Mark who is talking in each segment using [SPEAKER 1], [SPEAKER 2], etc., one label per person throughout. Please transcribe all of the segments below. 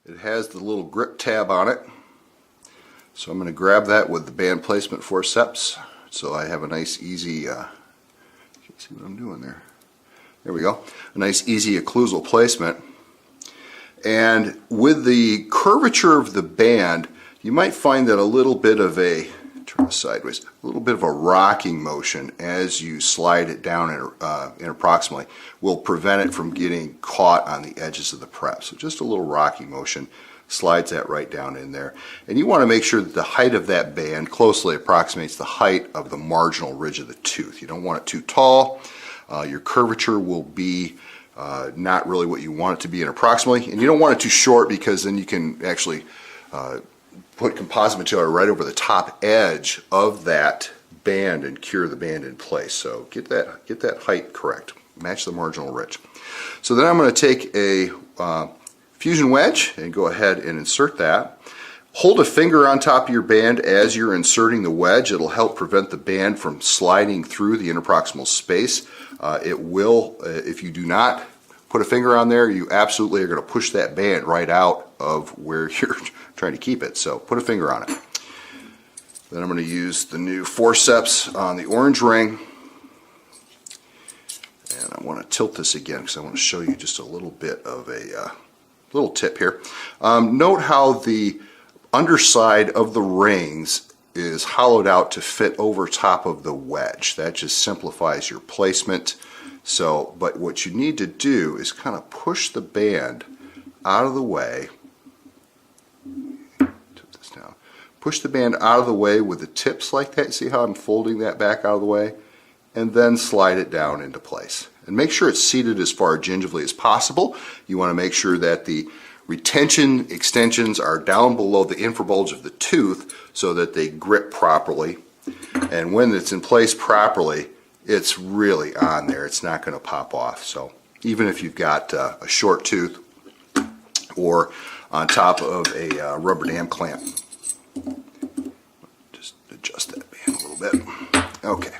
[SPEAKER 1] It has the little grip tab on it. So I'm going to grab that with the band placement forceps so I have a nice easy, can't see what I'm doing there. There we go. A nice easy occlusal placement. And with the curvature of the band, you might find that a little bit of a, turn this sideways, a little bit of a rocking motion as you slide it down interproximally will prevent it from getting caught on the edges of the prep. So just a little rocking motion slides that right down in there. And you want to make sure that the height of that band closely approximates the height of the marginal ridge of the tooth. You don't want it too tall. Your curvature will be not really what you want it to be interproximally, and you don't want it too short because then you can actually put composite material right over the top edge of that band and cure the band in place. So get that height correct. Match the marginal ridge. So then I'm going to take a fusion wedge and go ahead and insert that. Hold a finger on top of your band as you're inserting the wedge. It'll help prevent the band from sliding through the interproximal space. It will, if you do not put a finger on there, you absolutely are going to push that band right out of where you're trying to keep it. So put a finger on it. Then I'm going to use the new forceps on the orange ring. And I want to tilt this again because I want to show you just a little bit of a little tip here. Note how the underside of the rings is hollowed out to fit over top of the wedge. That just simplifies your placement. So, but what you need to do is kind of push the band out of the way. Tip this down. Push the band out of the way with the tips like that. See how I'm folding that back out of the way? And then slide it down into place. And make sure it's seated as far gingivally as possible. You want to make sure that the retention extensions are down below the infrabulge of the tooth so that they grip properly. And when it's in place properly, it's really on there. It's not going to pop off. So even if you've got a short tooth or on top of a rubber dam clamp, just adjust that band a little bit. Okay.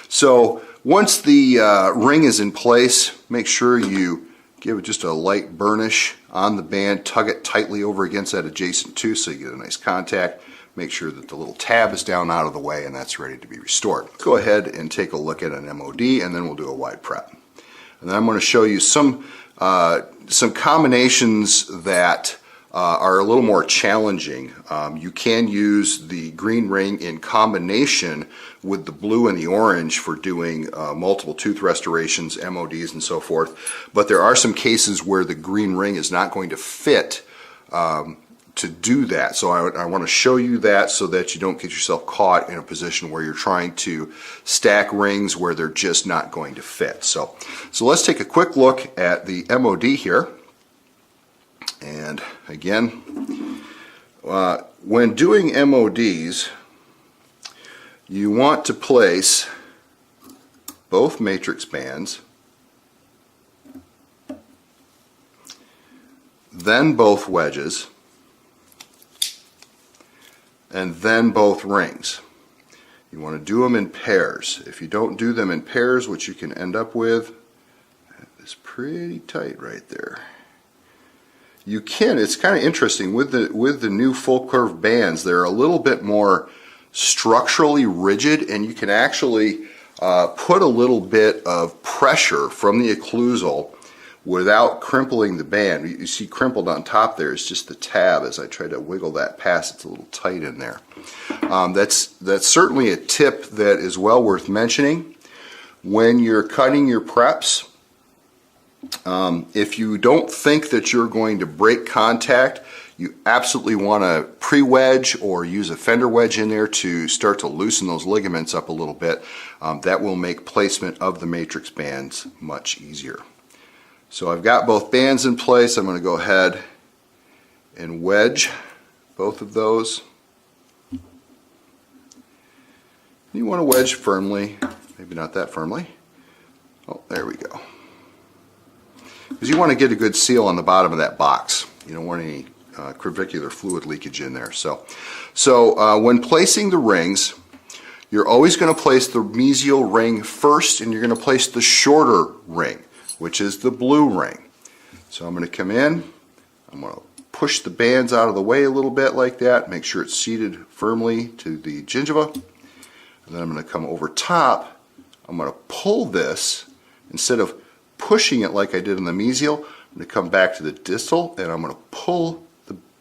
[SPEAKER 1] So once the ring is in place, make sure you give it just a light burnish on the band, tug it tightly over against that adjacent tooth so you get a nice contact. Make sure that the little tab is down out of the way and that's ready to be restored. Go ahead and take a look at an MOD and then we'll do a wide prep. And then I'm going to show you some combinations that are a little more challenging. You can use the green ring in combination with the blue and the orange for doing multiple tooth restorations, MODs, and so forth. But there are some cases where the green ring is not going to fit to do that. So I want to show you that so that you don't get yourself caught in a position where you're trying to stack rings where they're just not going to fit. So let's take a quick look at the MOD here. And again, when doing MODs, you want to place both matrix bands, then both wedges, and then both rings. You want to do them in pairs. If you don't do them in pairs, what you can end up with is pretty tight right there. You can, it's kind of interesting, with the new full curve bands, they're a little bit more structurally rigid, and you can actually put a little bit of pressure from the occlusal without crimpling the band. You see crimpled on top there is just the tab. As I try to wiggle that past, it's a little tight in there. That's certainly a tip that is well worth mentioning. When you're cutting your preps, if you don't think that you're going to break contact, you absolutely want to pre-wedge or use a fender wedge in there to start to loosen those ligaments up a little bit. That will make placement of the matrix bands much easier. So I've got both bands in place. I'm going to go ahead and wedge both of those. You want to wedge firmly, maybe not that firmly. Oh, there we go. Because you want to get a good seal on the bottom of that box. You don't want any crevicular fluid leakage in there. So when placing the rings, you're always going to place the mesial ring first, and you're going to place the shorter ring, which is the blue ring. So I'm going to come in, I'm going to push the bands out of the way a little bit like that. Make sure it's seated firmly to the gingiva. And then I'm going to come over top. I'm going to pull this. Instead of pushing it like I did in the mesial, I'm going to come back to the distal and I'm going to pull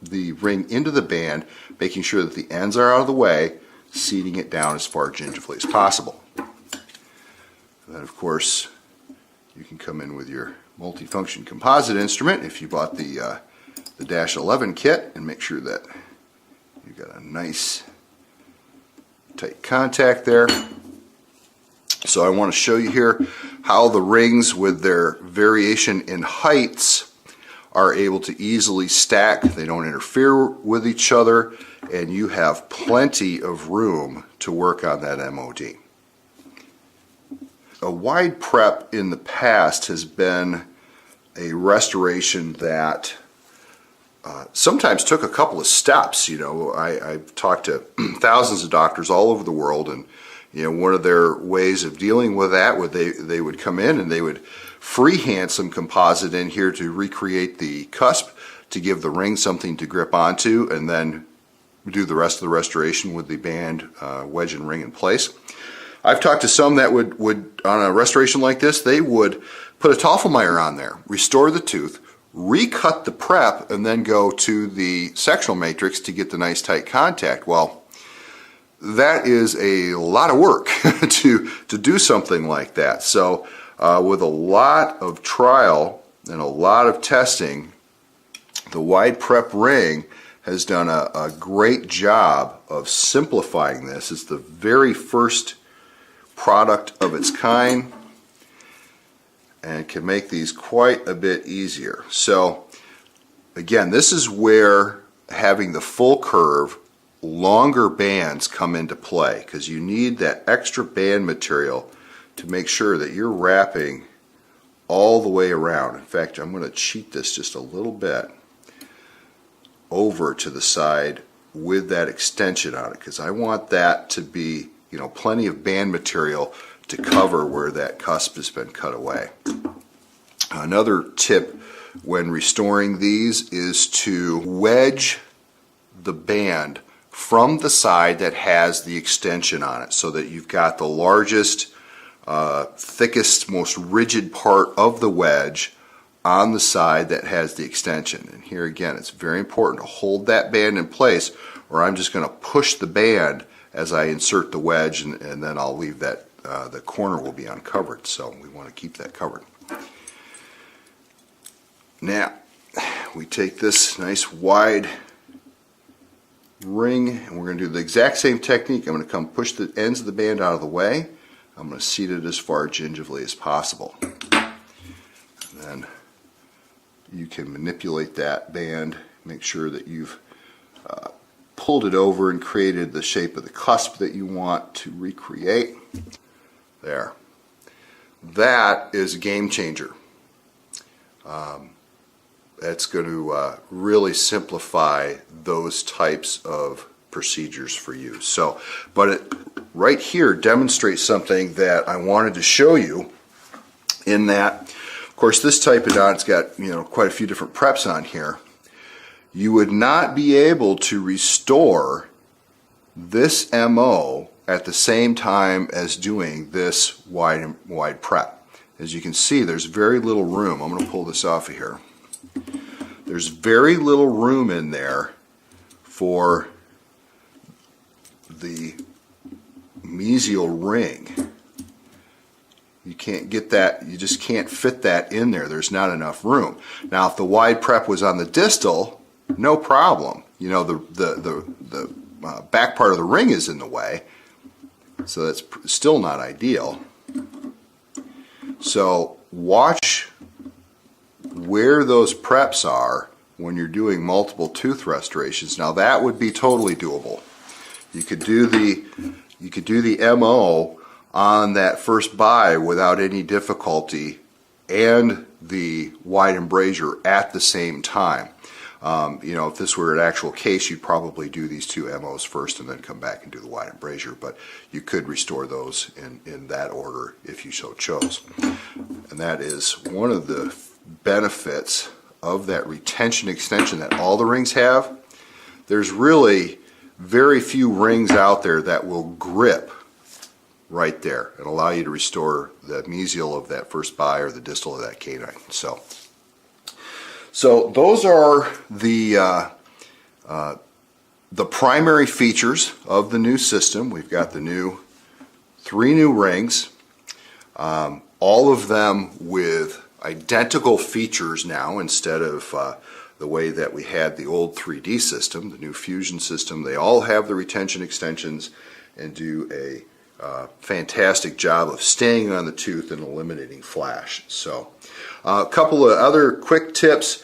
[SPEAKER 1] the ring into the band, making sure that the ends are out of the way, seating it down as far gingivally as possible. And then of course you can come in with your multifunction composite instrument if you bought the Dash 11 kit, and make sure that you've got a nice tight contact there. So I want to show you here how the rings with their variation in heights are able to easily stack. They don't interfere with each other, and you have plenty of room to work on that MOD. A wide prep in the past has been a restoration that sometimes took a couple of steps. You know, I've talked to thousands of doctors all over the world, and you know, one of their ways of dealing with that would they would come in and they would freehand some composite in here to recreate the cusp to give the ring something to grip onto, and then do the rest of the restoration with the band, wedge, and ring in place. I've talked to some that would on a restoration like this, they would put a Tafelmeyer on there, restore the tooth, recut the prep, and then go to the sectional matrix to get the nice tight contact. Well, that is a lot of work to do something like that. So with a lot of trial and a lot of testing, the wide prep ring has done a great job of simplifying this. It's the very first product of its kind and can make these quite a bit easier. So again, this is where having the full curve, longer bands come into play, because you need that extra band material to make sure that you're wrapping all the way around. In fact, I'm going to cheat this just a little bit over to the side with that extension on it, because I want that to be, you know, plenty of band material to cover where that cusp has been cut away. Another tip when restoring these is to wedge the band from the side that has the extension on it, so that you've got the largest, thickest, most rigid part of the wedge on the side that has the extension. And here again, it's very important to hold that band in place, or I'm just going to push the band as I insert the wedge, and then I'll leave that, the corner will be uncovered. So we want to keep that covered. Now, we take this nice wide ring, and we're going to do the exact same technique. I'm going to come push the ends of the band out of the way. I'm going to seat it as far gingivally as possible. And then you can manipulate that band, make sure that you've pulled it over and created the shape of the cusp that you want to recreate. There. That is a game changer. That's going to really simplify those types of procedures for you. So, but it right here demonstrates something that I wanted to show you, in that, of course, this type of dot, it's got, you know, quite a few different preps on here. You would not be able to restore this MO at the same time as doing this wide prep. As you can see, there's very little room. I'm going to pull this off of here. There's very little room in there for the mesial ring. You can't get that, you just can't fit that in there. There's not enough room. Now, if the wide prep was on the distal, no problem. You know, the back part of the ring is in the way, so that's still not ideal. So watch where those preps are when you're doing multiple tooth restorations. Now that would be totally doable. You could do the MO on that first buy without any difficulty, and the wide embrasure at the same time. You know, if this were an actual case, you'd probably do these two MOs first and then come back and do the wide embrasure, but you could restore those in that order if you so chose. And that is one of the benefits of that retention extension that all the rings have, there's really very few rings out there that will grip right there and allow you to restore the mesial of that first bi or the distal of that canine. So those are the primary features of the new system. We've got the 3 new rings, all of them with identical features now instead of the way that we had the old 3D system, the new Fusion system. They all have the retention extensions and do a fantastic job of staying on the tooth and eliminating flash. So a couple of other quick tips.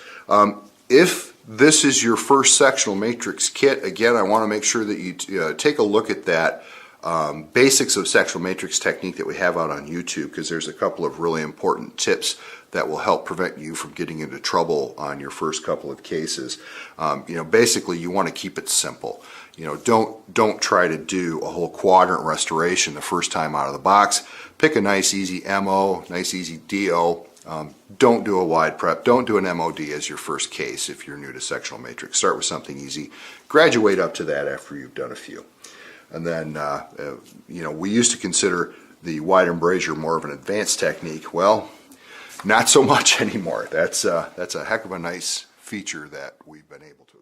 [SPEAKER 1] If this is your first sectional matrix kit, again, I want to make sure that you take a look at that basics of sectional matrix technique that we have out on YouTube, because there's a couple of really important tips that will help prevent you from getting into trouble on your first couple of cases. Basically you want to keep it simple. Don't try to do a whole quadrant restoration the first time out of the box. Pick a nice easy MO, nice easy DO. Don't do a wide prep. Don't do an MOD as your first case if you're new to sectional matrix. Start with something easy. Graduate up to that after you've done a few. And then, we used to consider the wide embrasure more of an advanced technique. Well, not so much anymore. That's a heck of a nice feature that we've been able to